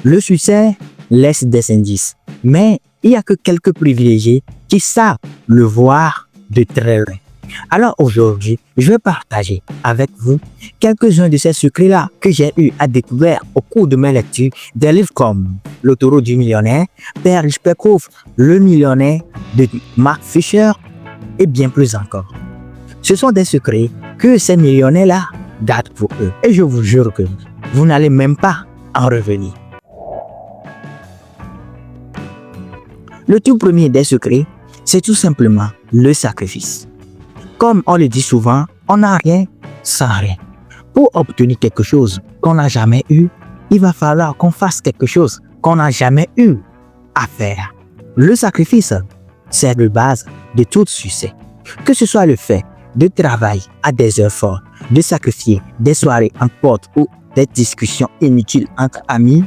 Le succès laisse des indices, mais il n'y a que quelques privilégiés qui savent le voir de très loin. Alors aujourd'hui, je vais partager avec vous quelques-uns de ces secrets-là que j'ai eu à découvrir au cours de mes lectures des livres comme L'autoroute du millionnaire, Père riche Père pauvre, Le millionnaire de Mark Fisher et bien plus encore. Ce sont des secrets que ces millionnaires-là gardent pour eux. Et je vous jure que vous n'allez même pas en revenir. Le tout premier des secrets, c'est tout simplement le sacrifice. Comme on le dit souvent, on n'a rien sans rien. Pour obtenir quelque chose qu'on n'a jamais eu, il va falloir qu'on fasse quelque chose qu'on n'a jamais eu à faire. Le sacrifice, c'est la base de tout succès. Que ce soit le fait de travailler à des heures fortes, de sacrifier des soirées en porte ou des discussions inutiles entre amis,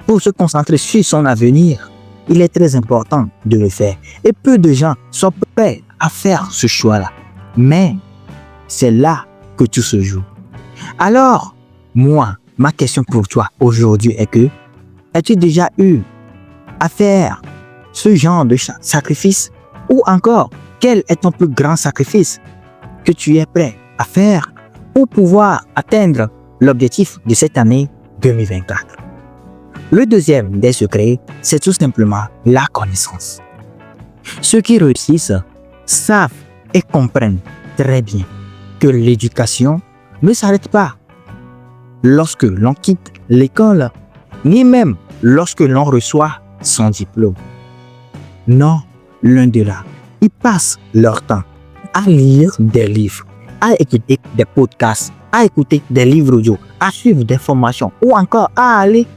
pour se concentrer sur son avenir, il est très important de le faire. Et peu de gens sont prêts à faire ce choix-là. Mais c'est là que tout se joue. Alors, moi, ma question pour toi aujourd'hui est que, as-tu déjà eu à faire ce genre de sacrifice? Ou encore, quel est ton plus grand sacrifice que tu es prêt à faire pour pouvoir atteindre l'objectif de cette année 2024? Le deuxième des secrets, c'est tout simplement la connaissance. Ceux qui réussissent savent et comprennent très bien que l'éducation ne s'arrête pas lorsque l'on quitte l'école, ni même lorsque l'on reçoit son diplôme. Non, l'un de là, ils passent leur temps à lire des livres, à écouter des podcasts, à écouter des livres audio, à suivre des formations ou encore à aller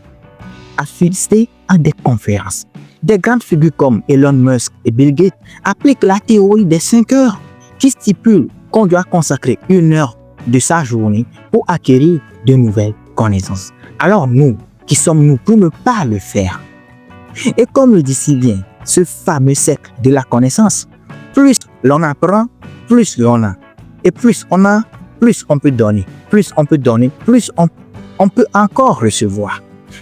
assister à des conférences. Des grandes figures comme Elon Musk et Bill Gates appliquent la théorie des 5 heures qui stipule qu'on doit consacrer 1 heure de sa journée pour acquérir de nouvelles connaissances. Alors nous, qui sommes-nous pour ne pas le faire? Et comme le dit si bien ce fameux cercle de la connaissance, plus l'on apprend, plus l'on a. Et plus on a, plus on peut donner. Plus on peut donner, plus on peut encore recevoir.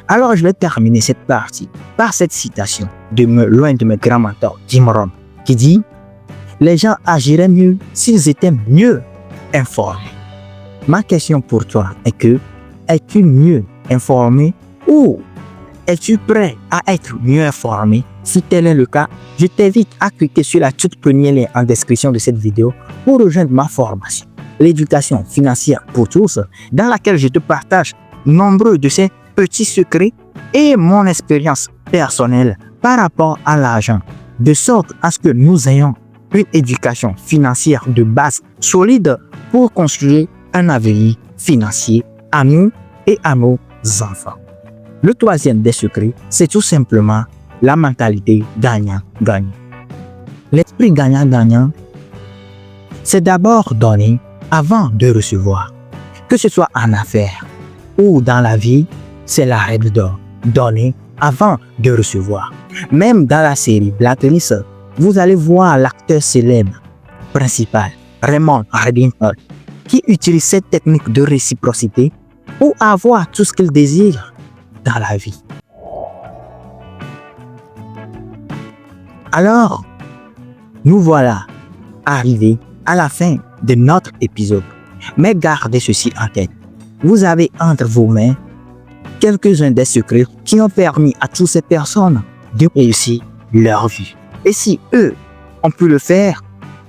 Alors je vais terminer cette partie par cette citation de l'un de mes grands mentors, Jim Rohn, qui dit « Les gens agiraient mieux s'ils étaient mieux informés ». Ma question pour toi est que, es-tu mieux informé ou es-tu prêt à être mieux informé? Si tel est le cas, je t'invite à cliquer sur la toute première ligne en description de cette vidéo pour rejoindre ma formation, l'éducation financière pour tous, dans laquelle je te partage nombreux de ces petits secrets et mon expérience personnelle par rapport à l'argent, de sorte à ce que nous ayons une éducation financière de base solide pour construire un avenir financier à nous et à nos enfants. Le troisième des secrets, c'est tout simplement la mentalité gagnant-gagnant. L'esprit gagnant-gagnant, c'est d'abord donner avant de recevoir. Que ce soit en affaires ou dans la vie, c'est la règle d'or. Donner avant de recevoir. Même dans la série Blacklist, vous allez voir l'acteur célèbre principal, Raymond Reddington, qui utilise cette technique de réciprocité pour avoir tout ce qu'il désire dans la vie. Alors, nous voilà arrivés à la fin de notre épisode. Mais gardez ceci en tête. Vous avez entre vos mains quelques-uns des secrets qui ont permis à toutes ces personnes de réussir leur vie. Et si eux ont pu le faire,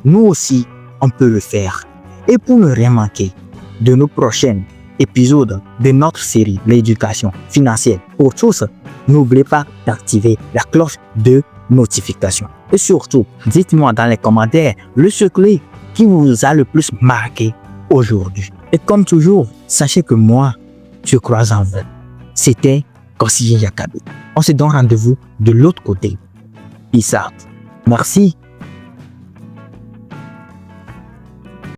nous aussi, on peut le faire. Et pour ne rien manquer de nos prochains épisodes de notre série L'éducation financière pour tous, n'oubliez pas d'activer la cloche de notification. Et surtout, dites-moi dans les commentaires le secret qui vous a le plus marqué aujourd'hui. Et comme toujours, sachez que moi, je crois en vous. C'était Conseiller Yakabe. On se donne rendez-vous de l'autre côté. Peace out. Merci